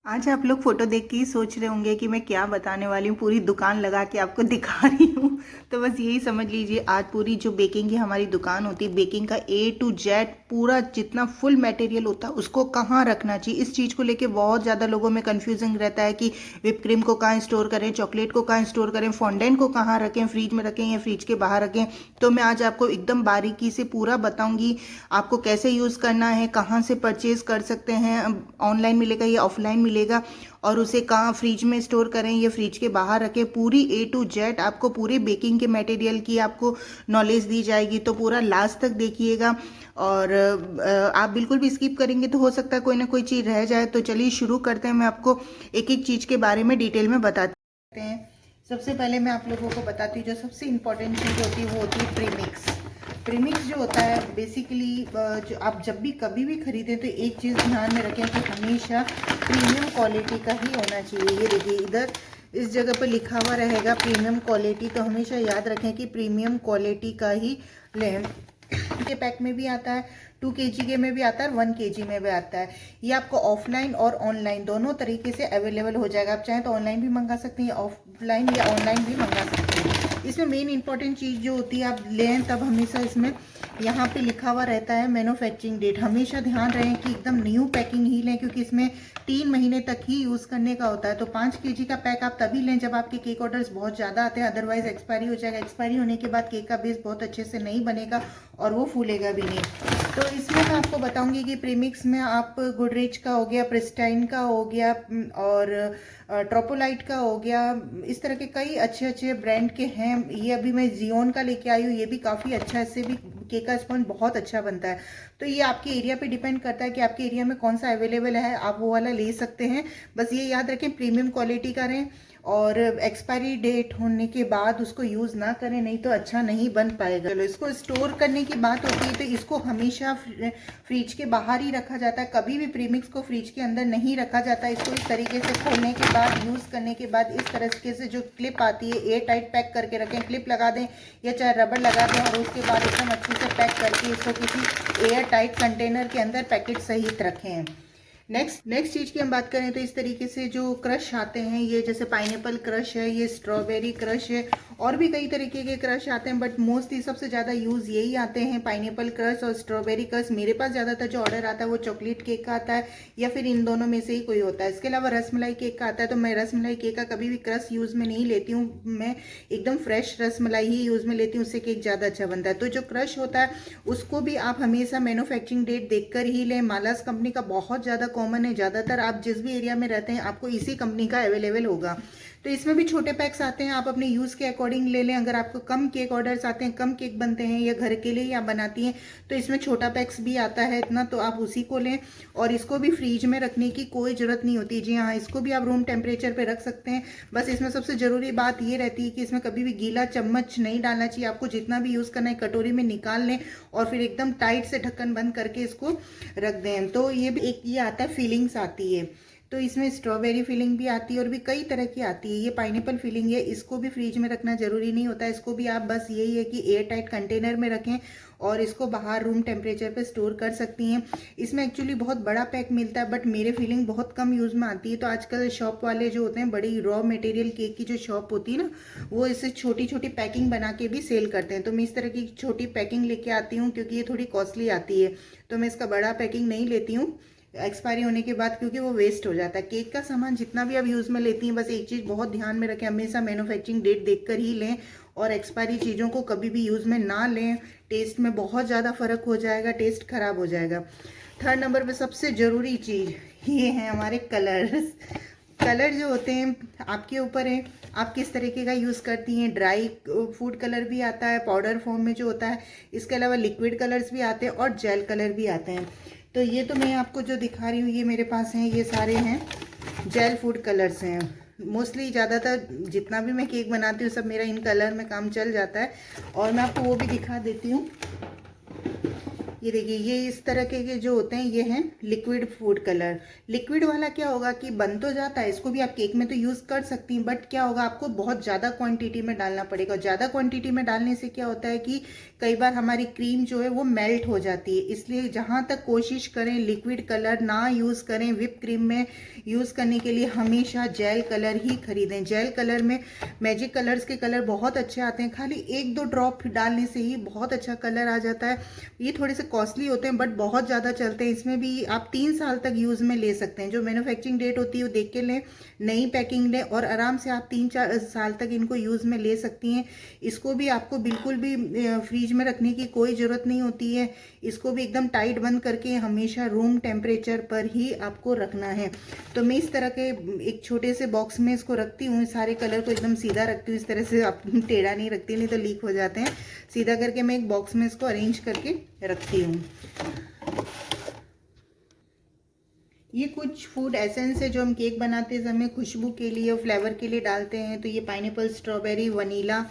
आज आप लोग फोटो देख के ही सोच रहे होंगे कि मैं क्या बताने वाली हूँ। पूरी दुकान लगा के आपको दिखा रही हूँ। तो बस यही समझ लीजिए, आज पूरी जो बेकिंग की हमारी दुकान होती है, बेकिंग का ए टू जेड पूरा जितना फुल मटेरियल होता है उसको कहाँ रखना चाहिए, इस चीज़ को लेके बहुत ज़्यादा लोगों में कन्फ्यूजन रहता है कि whiप क्रीम को कहाँ स्टोर करें, चॉकलेट को कहाँ स्टोर करें, फॉन्डेंट को कहाँ रखें, फ्रिज में रखें या फ्रिज के बाहर रखें। तो मैं आज आपको एकदम बारीकी से पूरा बताऊंगी आपको कैसे यूज़ करना है, कहाँ से परचेज कर सकते हैं, ऑनलाइन मिलेगा या ऑफलाइन मिलेगा, और उसे कहाँ फ्रिज में स्टोर करें या फ्रिज के बाहर रखें। पूरी ए टू जेड आपको पूरे बेकिंग के मटेरियल की आपको नॉलेज दी जाएगी। तो पूरा लास्ट तक देखिएगा, और आप बिल्कुल भी स्किप करेंगे तो हो सकता है कोई ना कोई चीज़ रह जाए। तो चलिए शुरू करते हैं, मैं आपको एक एक चीज़ के बारे में डिटेल में बताते हैं। सबसे पहले मैं आप लोगों को बताती हूँ, जो सबसे इम्पोर्टेंट चीज़ होती है वो होती है प्रीमिक्स। प्रीमिक्स जो होता है बेसिकली, जो आप जब भी कभी भी खरीदें तो एक चीज़ ध्यान में रखें कि हमेशा प्रीमियम क्वालिटी का ही होना चाहिए। ये देखिए, इधर इस जगह पर लिखा हुआ रहेगा प्रीमियम क्वालिटी, तो हमेशा याद रखें कि प्रीमियम क्वालिटी का ही लें। के पैक में भी आता है, 2 kg के में भी आता है, 1 kg में भी आता है। ये आपको ऑफलाइन और ऑनलाइन दोनों तरीके से अवेलेबल हो जाएगा। आप चाहें तो ऑनलाइन भी मंगा सकते हैं, ऑफलाइन या ऑनलाइन भी मंगा सकते हैं। इसमें मेन इंपॉर्टेंट चीज़ जो होती है, आप लें तब हमेशा इसमें यहाँ पे लिखा हुआ रहता है मैन्युफैक्चरिंग डेट। हमेशा ध्यान रहे कि एकदम न्यू पैकिंग ही लें, क्योंकि इसमें 3 महीने तक ही यूज़ करने का होता है। तो 5 kg का पैक आप तभी लें जब आपके केक ऑर्डर्स बहुत ज़्यादा आते हैं, अदरवाइज एक्सपायरी हो जाएगा। एक्सपायरी होने के बाद केक का बेस बहुत अच्छे से नहीं बनेगा और वो फूलेगा भी नहीं। तो इसमें मैं आपको बताऊंगी कि प्रीमिक्स में आप गुडरिच का हो गया, प्रिस्टाइन का हो गया, और ट्रोपोलाइट का हो गया, इस तरह के कई अच्छे अच्छे ब्रांड के हैं। ये अभी मैं जियोन का लेके आई हूँ, ये भी काफ़ी अच्छा है, इससे भी केक का स्पंज बहुत अच्छा बनता है। तो ये आपके एरिया पे डिपेंड करता है कि आपके एरिया में कौन सा अवेलेबल है, आप वो वाला ले सकते हैं। बस ये याद रखें प्रीमियम क्वालिटी का रहें, और एक्सपायरी डेट होने के बाद उसको यूज़ ना करें, नहीं तो अच्छा नहीं बन पाएगा। चलो, इसको स्टोर करने की बात होती है तो इसको हमेशा फ्रिज के बाहर ही रखा जाता है। कभी भी प्रीमिक्स को फ्रिज के अंदर नहीं रखा जाता। इसको इस तरीके से खोलने के बाद, यूज़ करने के बाद, इस तरीके से जो क्लिप आती है, एयर टाइट पैक करके रखें। क्लिप लगा दें या चाहे रबड़ लगा दें, और उसके बाद एकदम अच्छे से पैक करके इसको किसी एयर टाइट कंटेनर के अंदर पैकेट सहित रखें। नेक्स्ट चीज़ की हम बात करें तो इस तरीके से जो क्रश आते हैं, ये जैसे पाइनएप्पल क्रश है, ये स्ट्रॉबेरी क्रश है, और भी कई तरीके के क्रश आते हैं, बट मोस्टली सबसे ज़्यादा यूज़ यही आते हैं, पाइनएप्पल क्रश और स्ट्रॉबेरी क्रश। मेरे पास ज़्यादातर जो ऑर्डर आता है वो चॉकलेट केक का आता है, या फिर इन दोनों में से ही कोई होता है। इसके अलावा रसमलाई केक का आता है, तो मैं रसमलाई केक का कभी भी क्रश यूज़ में नहीं लेती हूँ, मैं एकदम फ्रेश रसमलाई ही यूज़ में लेती हूँ, उससे केक ज़्यादा अच्छा बनता है। तो जो क्रश होता है उसको भी आप हमेशा मैन्युफैक्चरिंग डेट देखकर ही लें। मालास कंपनी का बहुत ज़्यादा कॉमन है, ज़्यादातर आप जिस भी एरिया में रहते हैं आपको इसी कंपनी का अवेलेबल होगा। तो इसमें भी छोटे पैक्स आते हैं, आप अपने यूज़ के अकॉर्डिंग ले लें। अगर आपको कम केक ऑर्डर्स आते हैं, कम केक बनते हैं, या घर के लिए ही आप बनाती हैं, तो इसमें छोटा पैक्स भी आता है इतना, तो आप उसी को लें। और इसको भी फ्रीज में रखने की कोई ज़रूरत नहीं होती। जी हाँ, इसको भी आप रूम टेम्परेचर पर रख सकते हैं। बस इसमें सबसे ज़रूरी बात ये रहती है कि इसमें कभी भी गीला चम्मच नहीं डालना चाहिए। आपको जितना भी यूज़ करना है कटोरी में निकाल लें, और फिर एकदम टाइट से ढक्कन बंद करके इसको रख दें। तो ये भी एक ये आता है, फीलिंग्स आती है। तो इसमें स्ट्रॉबेरी फीलिंग भी आती है, और भी कई तरह की आती है। ये पाइनएप्पल फीलिंग है, इसको भी फ्रिज में रखना जरूरी नहीं होता। इसको भी आप बस यही है कि एयर टाइट कंटेनर में रखें, और इसको बाहर रूम टेम्परेचर पे स्टोर कर सकती हैं। इसमें एक्चुअली बहुत बड़ा पैक मिलता है, बट मेरे फीलिंग बहुत कम यूज़ में आती है। तो आजकल शॉप वाले जो होते हैं, बड़ी रॉ मटेरियल केक की जो शॉप होती है ना, वो इससे छोटी छोटी पैकिंग बना के भी सेल करते हैं। तो मैं इस तरह की छोटी पैकिंग लेके आती हूँ, क्योंकि ये थोड़ी कॉस्टली आती है। तो मैं इसका बड़ा पैकिंग नहीं लेती हूँ एक्सपायरी होने के बाद, क्योंकि वो वेस्ट हो जाता है। केक का सामान जितना भी आप यूज़ में लेती हैं, बस एक चीज़ बहुत ध्यान में रखें, हमेशा मैन्युफैक्चरिंग डेट देखकर ही लें, और एक्सपायरी चीज़ों को कभी भी यूज़ में ना लें। टेस्ट में बहुत ज़्यादा फ़र्क हो जाएगा, टेस्ट खराब हो जाएगा। थर्ड नंबर पे सबसे ज़रूरी चीज़ ये है हमारे कलर्स। कलर जो होते हैं आपके ऊपर है, आप किस तरीके का यूज़ करती हैं। ड्राई फूड कलर भी आता है पाउडर फॉर्म में जो होता है, इसके अलावा लिक्विड कलर्स भी आते हैं, और जेल कलर भी आते हैं। तो ये तो मैं आपको जो दिखा रही हूँ, ये मेरे पास हैं, ये सारे हैं जेल फूड कलर्स हैं। मोस्टली ज़्यादातर जितना भी मैं केक बनाती हूँ सब मेरा इन कलर में काम चल जाता है। और मैं आपको वो भी दिखा देती हूँ, ये देखिए, ये इस तरह के जो होते हैं ये हैं लिक्विड फूड कलर। लिक्विड वाला क्या होगा कि बन तो जाता है, इसको भी आप केक में तो यूज़ कर सकती हैं, बट क्या होगा आपको बहुत ज़्यादा क्वांटिटी में डालना पड़ेगा। ज़्यादा क्वांटिटी में डालने से क्या होता है कि कई बार हमारी क्रीम जो है वो मेल्ट हो जाती है। इसलिए जहाँ तक कोशिश करें लिक्विड कलर ना यूज़ करें। व्हिप क्रीम में यूज़ करने के लिए हमेशा जेल कलर ही खरीदें। जेल कलर में मैजिक कलर्स के कलर बहुत अच्छे आते हैं, खाली 1-2 ड्रॉप डालने से ही बहुत अच्छा कलर आ जाता है। ये थोड़े से कॉस्टली होते हैं बट बहुत ज़्यादा चलते हैं। इसमें भी आप 3 साल तक यूज़ में ले सकते हैं। जो मैन्युफैक्चरिंग डेट होती है वो देख के लें, नई पैकिंग लें और आराम से आप 3-4 साल तक इनको यूज़ में ले सकती हैं। इसको भी आपको बिल्कुल भी फ्रीज में रखने की कोई ज़रूरत नहीं होती है। इसको भी एकदम टाइट बंद करके हमेशा रूम टेम्परेचर पर ही आपको रखना है। तो मैं इस तरह के एक छोटे से बॉक्स में इसको रखती हूँ। सारे कलर को एकदम सीधा रखती हूँ, इस तरह से आप टेढ़ा नहीं रखती, नहीं तो लीक हो जाते हैं। सीधा करके मैं एक बॉक्स में इसको अरेंज करके रखती हूँ। ये कुछ फूड एसेंस है जो हम केक बनाते समय खुशबू के लिए और फ्लेवर के लिए डालते हैं। तो ये पाइनएप्पल, स्ट्रॉबेरी, वनीला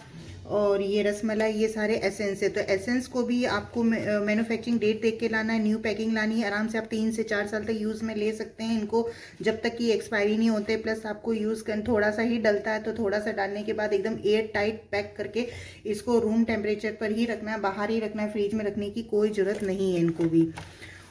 और ये रसमलाई, ये सारे एसेंस है। तो एसेंस को भी आपको मैन्युफैक्चरिंग डेट देख के लाना है, न्यू पैकिंग लानी है। आराम से आप 3 से 4 साल तक यूज़ में ले सकते हैं इनको, जब तक कि एक्सपायरी नहीं होते। प्लस आपको यूज़ कर थोड़ा सा ही डलता है, तो थोड़ा सा डालने के बाद एकदम एयर टाइट पैक करके इसको रूम टेम्परेचर पर ही रखना है, बाहर ही रखना है, फ्रिज में रखने की कोई ज़रूरत नहीं है इनको भी।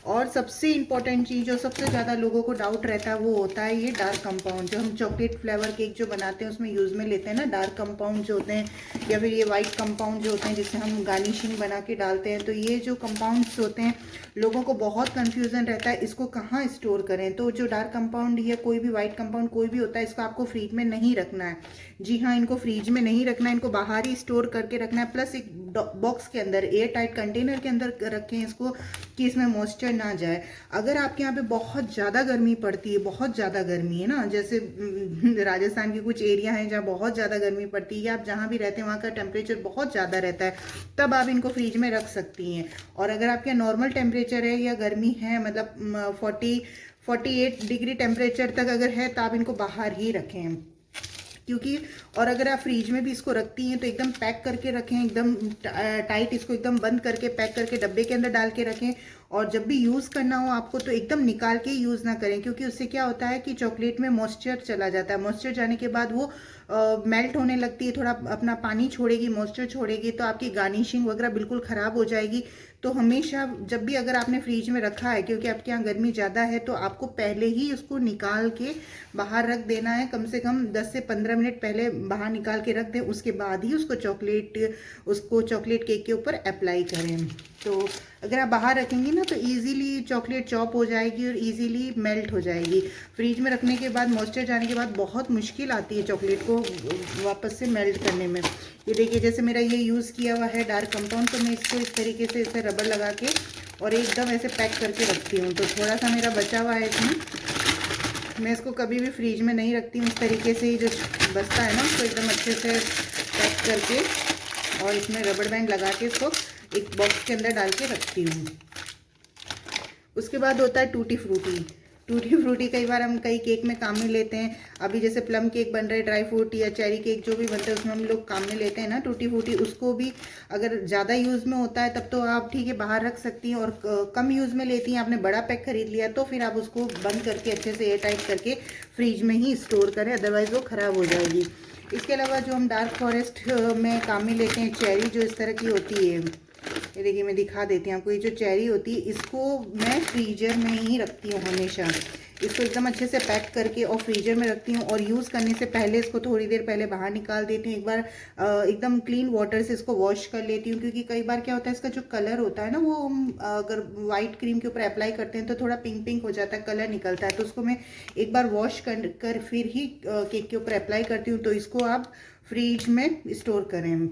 और सबसे इम्पॉर्टेंट चीज़ जो सबसे ज़्यादा लोगों को डाउट रहता है वो होता है ये डार्क कंपाउंड। जो हम चॉकलेट फ्लेवर केक जो बनाते हैं उसमें यूज़ में लेते हैं ना, डार्क कंपाउंड जो होते हैं, या फिर ये वाइट कंपाउंड जो होते हैं जिससे हम गार्निशिंग बना के डालते हैं। तो ये जो कंपाउंड्स होते हैं लोगों को बहुत कन्फ्यूज़न रहता है इसको कहाँ स्टोर करें। तो जो डार्क कंपाउंड या कोई भी वाइट कंपाउंड कोई भी होता है, इसको आपको फ्रिज में नहीं रखना है। जी हाँ, इनको फ्रिज में नहीं रखना है, इनको बाहर ही स्टोर करके रखना है। प्लस एक बॉक्स के अंदर, एयर टाइट कंटेनर के अंदर रखें इसको कि इसमें मॉइस्चर ना जाए। अगर आपके यहाँ पे बहुत ज़्यादा गर्मी पड़ती है, बहुत ज़्यादा गर्मी है ना, जैसे राजस्थान के कुछ एरिया हैं जहाँ बहुत ज़्यादा गर्मी पड़ती है, या आप जहाँ भी रहते हैं वहाँ का टेम्परेचर बहुत ज़्यादा रहता है, तब आप इनको फ्रिज में रख सकती हैं। और अगर आपके नॉर्मल टेम्परेचर है या गर्मी है, मतलब 48 डिग्री टेम्परेचर तक अगर है, तो आप इनको बाहर ही रखें। क्योंकि और अगर आप फ्रिज में भी इसको रखती हैं तो एकदम पैक करके रखें, एकदम टाइट, इसको एकदम बंद करके पैक करके डब्बे के अंदर डाल के रखें। और जब भी यूज़ करना हो आपको तो एकदम निकाल के ही यूज़ ना करें, क्योंकि उससे क्या होता है कि चॉकलेट में मॉइस्चर चला जाता है। मॉइस्चर जाने के बाद वो मेल्ट होने लगती है, थोड़ा अपना पानी छोड़ेगी, मॉइस्चर छोड़ेगी, तो आपकी गार्निशिंग वगैरह बिल्कुल ख़राब हो जाएगी। तो हमेशा जब भी अगर आपने फ्रिज में रखा है, क्योंकि आपके यहाँ गर्मी ज़्यादा है, तो आपको पहले ही उसको निकाल के बाहर रख देना है। कम से कम 10 से 15 मिनट पहले बाहर निकाल के रख दें, उसके बाद ही उसको चॉकलेट केक के ऊपर अप्लाई करें। तो अगर आप बाहर रखेंगी ना तो इजीली चॉकलेट चॉप हो जाएगी और इजीली मेल्ट हो जाएगी। फ्रिज में रखने के बाद मॉइस्चर जाने के बाद बहुत मुश्किल आती है चॉकलेट को वापस से मेल्ट करने में। ये देखिए, जैसे मेरा ये यूज़ किया हुआ है डार्क कंपाउंड, तो मैं इसको इस तरीके से इसे रबर लगा के और एकदम ऐसे पैक करके रखती हूँ। तो थोड़ा सा मेरा बचा हुआ है इसमें, मैं इसको कभी भी फ्रिज में नहीं रखती हूँ। इस तरीके से ही जो बचता है ना उसको एकदम अच्छे से पैक करके और इसमें रबर बैंड लगा के इसको एक बॉक्स के अंदर डाल के रखती हूँ। उसके बाद होता है टूटी फ्रूटी। टूटी फ्रूटी कई बार हम कई केक में काम में लेते हैं। अभी जैसे प्लम केक बन रहा है, ड्राई फ्रूट या चेरी केक जो भी बनता है उसमें हम लोग काम में लेते हैं ना टूटी फ्रूटी। उसको भी अगर ज़्यादा यूज़ में होता है तब तो आप ठीक है बाहर रख सकती हैं, और कम यूज़ में लेती हैं, आपने बड़ा पैक खरीद लिया, तो फिर आप उसको बंद करके अच्छे से एयर टाइट करके फ्रिज में ही स्टोर करें, अदरवाइज़ वो ख़राब हो जाएगी। इसके अलावा जो हम डार्क फॉरेस्ट में काम में लेते हैं, चेरी जो इस तरह की होती है, ये देखिए मैं दिखा देती हूँ आपको। ये जो चेरी होती है इसको मैं फ्रीजर में ही रखती हूँ हमेशा। इसको एकदम अच्छे से पैक करके और फ्रीजर में रखती हूँ, और यूज़ करने से पहले इसको थोड़ी देर पहले बाहर निकाल देती हूँ। एक बार एकदम क्लीन वाटर से इसको वॉश कर लेती हूँ, क्योंकि कई बार क्या होता है इसका जो कलर होता है ना, वो अगर वाइट क्रीम के ऊपर अप्लाई करते हैं तो थोड़ा पिंक पिंक हो जाता है, कलर निकलता है। तो उसको मैं एक बार वॉश कर फिर ही केक के ऊपर अप्लाई करती हूँ। तो इसको आप फ्रीज में स्टोर करें।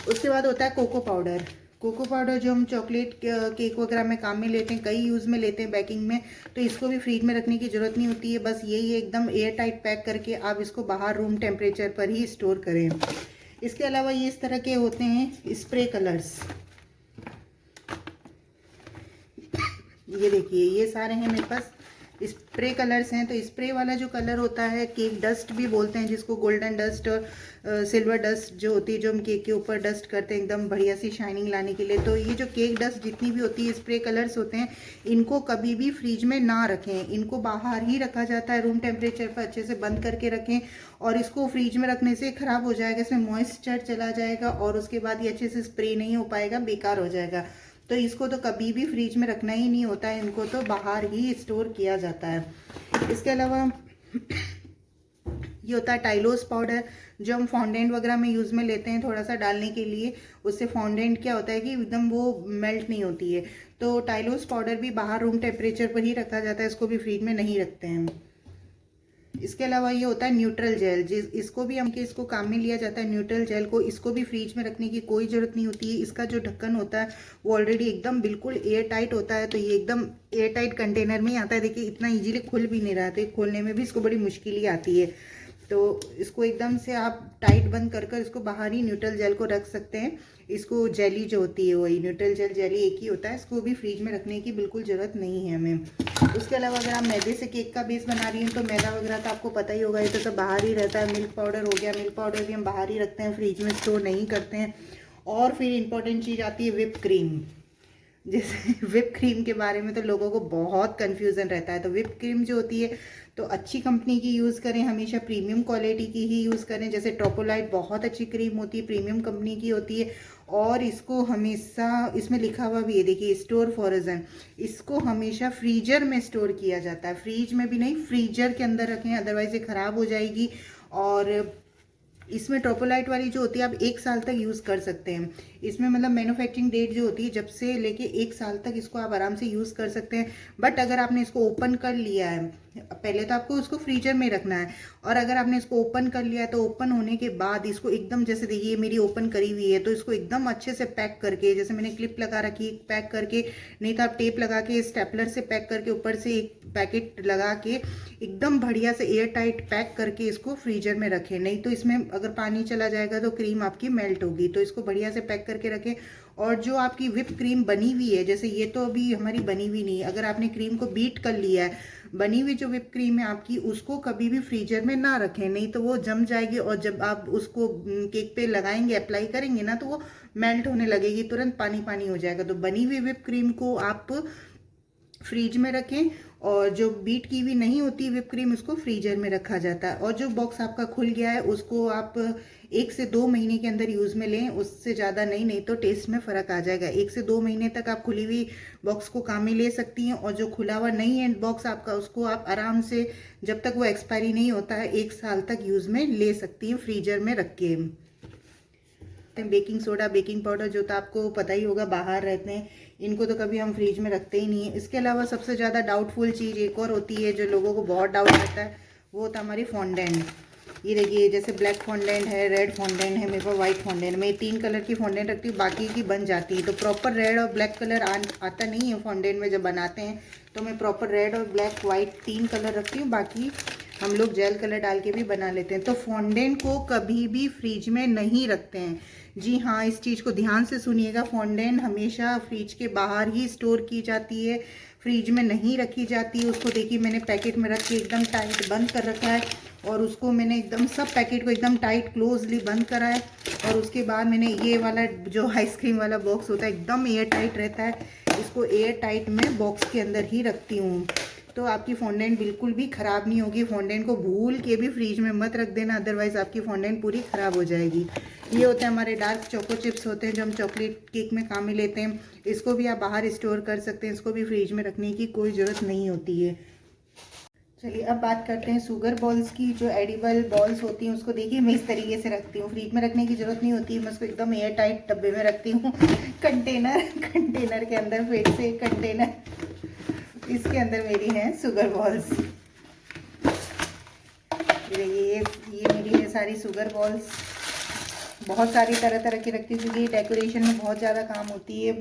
उसके बाद होता है कोको पाउडर। कोको पाउडर जो हम चॉकलेट केक वगैरह में काम में लेते हैं, कई यूज़ में लेते हैं बेकिंग में, तो इसको भी फ्रीज में रखने की ज़रूरत नहीं होती है। बस यही है, एकदम एयर टाइट पैक करके आप इसको बाहर रूम टेम्परेचर पर ही स्टोर करें। इसके अलावा ये इस तरह के होते हैं स्प्रे कलर्स। ये देखिए, ये सारे हैं मेरे पास स्प्रे कलर्स हैं। तो स्प्रे वाला जो कलर होता है, केक डस्ट भी बोलते हैं जिसको, गोल्डन डस्ट और सिल्वर डस्ट जो होती है, जो हम केक के ऊपर डस्ट करते हैं एकदम बढ़िया सी शाइनिंग लाने के लिए। तो ये जो केक डस्ट जितनी भी होती है, स्प्रे कलर्स होते हैं, इनको कभी भी फ्रिज में ना रखें, इनको बाहर ही रखा जाता है, रूम टेम्परेचर पर अच्छे से बंद करके रखें। और इसको फ्रिज में रखने से ख़राब हो जाएगा, इसमें मॉइस्चर चला जाएगा और उसके बाद ये अच्छे से स्प्रे नहीं हो पाएगा, बेकार हो जाएगा। तो इसको तो कभी भी फ्रिज में रखना ही नहीं होता है, इनको तो बाहर ही स्टोर किया जाता है। इसके अलावा ये होता है टाइलोस पाउडर, जो हम फॉन्डेंट वगैरह में यूज़ में लेते हैं थोड़ा सा डालने के लिए। उससे फॉन्डेंट क्या होता है कि एकदम वो मेल्ट नहीं होती है। तो टाइलोस पाउडर भी बाहर रूम टेम्परेचर पर ही रखा जाता है, इसको भी फ्रिज में नहीं रखते हैं। इसके अलावा ये होता है न्यूट्रल जेल, इसको भी इसको काम में लिया जाता है। न्यूट्रल जेल को, इसको भी फ्रिज में रखने की कोई ज़रूरत नहीं होती है। इसका जो ढक्कन होता है वो ऑलरेडी एकदम बिल्कुल एयर टाइट होता है। तो ये एकदम एयर टाइट कंटेनर में ही आता है। देखिए इतना इजीली खुल भी नहीं रहा था, खोलने में भी इसको बड़ी मुश्किल ही आती है। तो इसको एकदम से आप टाइट बंद कर कर इसको बाहर ही न्यूट्रल जेल को रख सकते हैं। इसको जेली जो होती है वही न्यूट्रल जेल जेली एक ही होता है, इसको भी फ्रिज में रखने की बिल्कुल ज़रूरत नहीं है हमें। उसके अलावा अगर आप मैदे से केक का बेस बना रही हैं तो मैदा वगैरह तो आपको पता ही होगा, ये तो सब बाहर ही रहता है। मिल्क पाउडर हो गया, मिल्क पाउडर भी हम बाहर ही रखते हैं, फ्रिज में स्टोर नहीं करते हैं। और फिर इंपॉर्टेंट चीज़ आती है व्हिप क्रीम। जैसे व्हिप क्रीम के बारे में तो लोगों को बहुत कन्फ्यूज़न रहता है। तो व्हिप क्रीम जो होती है तो अच्छी कंपनी की यूज़ करें, हमेशा प्रीमियम क्वालिटी की ही यूज़ करें। जैसे ट्रोपोलाइट बहुत अच्छी क्रीम होती है, प्रीमियम कंपनी की होती है। और इसको हमेशा, इसमें लिखा हुआ भी है देखिए, स्टोर फॉरजन, इसको हमेशा फ्रीजर में स्टोर किया जाता है। फ्रीज में भी नहीं, फ्रीजर के अंदर रखें, अदरवाइज ये ख़राब हो जाएगी। और इसमें ट्रोपोलाइट वाली जो होती है आप 1 साल तक यूज़ कर सकते हैं। इसमें मतलब मैन्युफैक्चरिंग डेट जो होती है जब से लेके 1 साल तक इसको आप आराम से यूज़ कर सकते हैं। बट अगर आपने इसको ओपन कर लिया है, पहले तो आपको उसको फ्रीजर में रखना है। और अगर आपने इसको ओपन कर लिया है तो ओपन होने के बाद इसको एकदम, जैसे देखिए मेरी ओपन करी हुई है, तो इसको एकदम अच्छे से पैक करके, जैसे मैंने क्लिप लगा रखी है, पैक करके, नहीं तो आप टेप लगा के स्टेपलर से पैक करके ऊपर से एक पैकेट लगा के एकदम बढ़िया से एयर टाइट पैक करके इसको फ्रीजर में रखें। नहीं तो इसमें अगर पानी चला जाएगा तो क्रीम आपकी मेल्ट होगी। तो इसको बढ़िया से पैक करके रखें। और जो आपकी व्हिप क्रीम बनी हुई है, जैसे ये तो अभी हमारी बनी हुई नहीं है, अगर आपने क्रीम को बीट कर लिया है, बनी हुई जो व्हिप क्रीम है आपकी, उसको कभी भी फ्रीजर में ना रखें, नहीं तो वो जम जाएगी। और जब आप उसको केक पे लगाएंगे, अप्लाई करेंगे ना, तो वो मेल्ट होने लगेगी, तुरंत पानी पानी हो जाएगा। तो बनी हुई व्हिप क्रीम को आप फ्रीज में रखें। और जो बीट की हुई नहीं होती व्हिप क्रीम, उसको फ्रीजर में रखा जाता है। और जो बॉक्स आपका खुल गया है उसको आप 1 से 2 महीने के अंदर यूज़ में लें, उससे ज़्यादा नहीं, नहीं तो टेस्ट में फ़र्क आ जाएगा। 1 से 2 महीने तक आप खुली हुई बॉक्स को काम में ले सकती हैं। और जो खुला हुआ नहीं है बॉक्स आपका, उसको आप आराम से जब तक वो एक्सपायरी नहीं होता है 1 साल तक यूज़ में ले सकती हैं, फ्रीजर में रख के। बेकिंग सोडा, बेकिंग पाउडर जो तो आपको पता ही होगा बाहर रहते हैं, इनको तो कभी हम फ्रिज में रखते ही नहीं है। इसके अलावा सबसे ज़्यादा डाउटफुल चीज़ एक और होती है जो लोगों को बहुत डाउट रहता है, वो होता है हमारी फॉन्डेंट। ये देखिए, जैसे ब्लैक फॉन्डेंट है, रेड फॉन्डेंट है, मेरे पास वाइट फॉन्डेंट, मैं 3 कलर की फॉन्डेंट रखती हूँ, बाकी की बन जाती है। तो प्रॉपर रेड और ब्लैक कलर आता नहीं है फॉन्डेंट में जब बनाते हैं, तो मैं प्रॉपर रेड और ब्लैक वाइट 3 कलर रखती हूँ, बाकी हम लोग जेल कलर डाल के भी बना लेते हैं। तो फॉन्डेंट को कभी भी फ्रिज में नहीं रखते हैं। जी हाँ, इस चीज़ को ध्यान से सुनिएगा, फॉन्डेंट हमेशा फ्रिज के बाहर ही स्टोर की जाती है, फ्रिज में नहीं रखी जाती है। उसको देखिए मैंने पैकेट में रख के एकदम टाइट बंद कर रखा है, और उसको मैंने एकदम सब पैकेट को एकदम टाइट क्लोजली बंद करा है। और उसके बाद मैंने ये वाला जो आइसक्रीम वाला बॉक्स होता है एकदम एयर टाइट रहता है, इसको एयर टाइट में बॉक्स के अंदर ही रखती हूँ। तो आपकी फॉन्डेंट बिल्कुल भी ख़राब नहीं होगी। फॉन्डेंट को भूल के भी फ्रिज में मत रख देना, अदरवाइज़ आपकी फॉन्डेंट पूरी ख़राब हो जाएगी। ये होते हैं हमारे डार्क चोको चिप्स होते हैं जो हम चॉकलेट केक में काम में लेते हैं। इसको भी आप बाहर स्टोर कर सकते हैं, इसको भी फ्रिज में रखने की कोई ज़रूरत नहीं होती है। चलिए अब बात करते हैं शुगर बॉल्स की। जो एडिबल बॉल्स होती हैं उसको देखिए मैं इस तरीके से रखती हूँ, फ्रिज में रखने की ज़रूरत नहीं होती है, मैं उसको एकदम एयर टाइट डब्बे में रखती हूँ। कंटेनर के अंदर, फिर से कंटेनर, इसके अंदर मेरी हैं शुगर बॉल्स। ये मेरी है सारी शुगर बॉल्स, बहुत सारी तरह तरह की रखती हूँ क्योंकि डेकोरेशन में बहुत ज़्यादा काम होती है।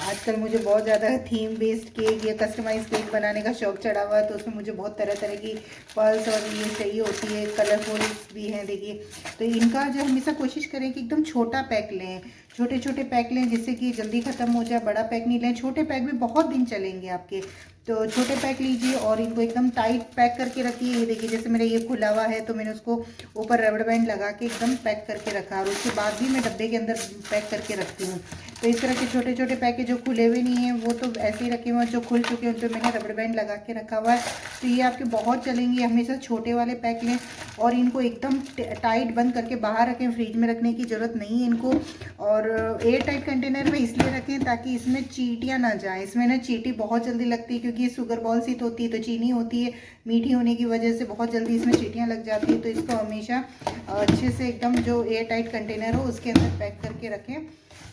आजकल मुझे बहुत ज़्यादा थीम बेस्ड केक या कस्टमाइज केक बनाने का शौक चढ़ा हुआ है, तो उसमें मुझे बहुत तरह तरह की पर्ल्स और ये चाहिए होती है, कलरफुल भी हैं देखिए। तो इनका जो हमेशा कोशिश करें कि एकदम छोटा पैक लें, छोटे छोटे पैक लें जिससे कि जल्दी ख़त्म हो जाए। बड़ा पैक नहीं लें, छोटे पैक भी बहुत दिन चलेंगे आपके। तो छोटे पैक लीजिए और इनको एकदम टाइट पैक करके रखिए। ये देखिए जैसे मेरा ये खुला हुआ है तो मैंने उसको ऊपर रबड़ बैंड लगा के एकदम पैक करके रखा, और उसके बाद भी मैं डब्बे के अंदर पैक करके रखती हूँ। तो इस तरह के छोटे छोटे पैकेज जो खुले हुए नहीं हैं वो तो ऐसे ही रखे हुए हैं, जो खुल चुके हैं उन पर मैंने रबड़ बैंड लगा के रखा हुआ है। तो ये आपके बहुत चलेंगे। हमेशा छोटे वाले पैक लें और इनको एकदम टाइट बंद करके बाहर रखें, फ्रिज में रखने की ज़रूरत नहीं है इनको। और एयर टाइट कंटेनर में इसलिए रखें ताकि इसमें चींटियाँ ना जाएँ। इसमें ना चींटी बहुत जल्दी लगती है क्योंकि ये शुगर बॉल सी होती है, तो चीनी होती है, मीठी होने की वजह से बहुत जल्दी इसमें चींटियाँ लग जाती है। तो इसको हमेशा अच्छे से एकदम जो एयर टाइट कंटेनर हो उसके अंदर पैक करके रखें।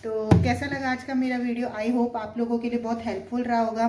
तो कैसा लगा आज का मेरा वीडियो? आई होप आप लोगों के लिए बहुत हेल्पफुल रहा होगा।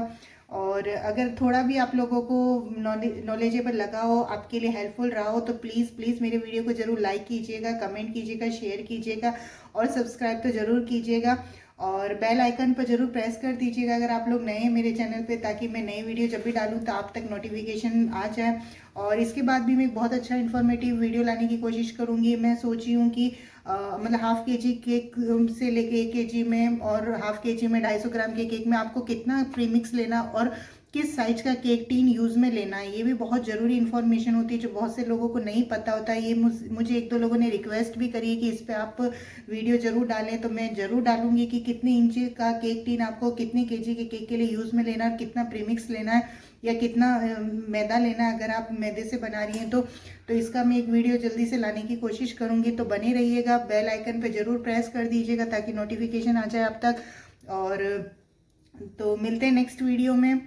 और अगर थोड़ा भी आप लोगों को नॉलेजेबल लगा हो, आपके लिए हेल्पफुल रहा हो, तो प्लीज़ प्लीज़ मेरे वीडियो को ज़रूर लाइक कीजिएगा, कमेंट कीजिएगा, शेयर कीजिएगा और सब्सक्राइब तो ज़रूर कीजिएगा। और बेल आइकन पर ज़रूर प्रेस कर दीजिएगा अगर आप लोग नए हैं मेरे चैनल पे, ताकि मैं नई वीडियो जब भी डालूँ तो आप तक नोटिफिकेशन आ जाए। और इसके बाद भी मैं एक बहुत अच्छा इन्फॉर्मेटिव वीडियो लाने की कोशिश करूँगी। मैं सोची हूँ कि मतलब हाफ़ केजी केक से लेके 1 केजी में और हाफ़ केजी में 250 ग्राम के केक में आपको कितना प्रीमिक्स लेना और किस साइज का केक टीन यूज़ में लेना है, ये भी बहुत ज़रूरी इन्फॉर्मेशन होती है जो बहुत से लोगों को नहीं पता होता है। ये मुझे 1-2 लोगों ने रिक्वेस्ट भी करी है कि इस पर आप वीडियो ज़रूर डालें, तो मैं ज़रूर डालूंगी कि कितने इंच का केक टीन आपको कितने केजी के केक के लिए यूज़ में लेना है, कितना प्रीमिक्स लेना है या कितना मैदा लेना है अगर आप मैदे से बना रही हैं तो इसका मैं एक वीडियो जल्दी से लाने की कोशिश करूँगी। तो बने रहिएगा, बेल आइकन पर ज़रूर प्रेस कर दीजिएगा ताकि नोटिफिकेशन आ जाए आप तक। और तो मिलते हैं नेक्स्ट वीडियो में।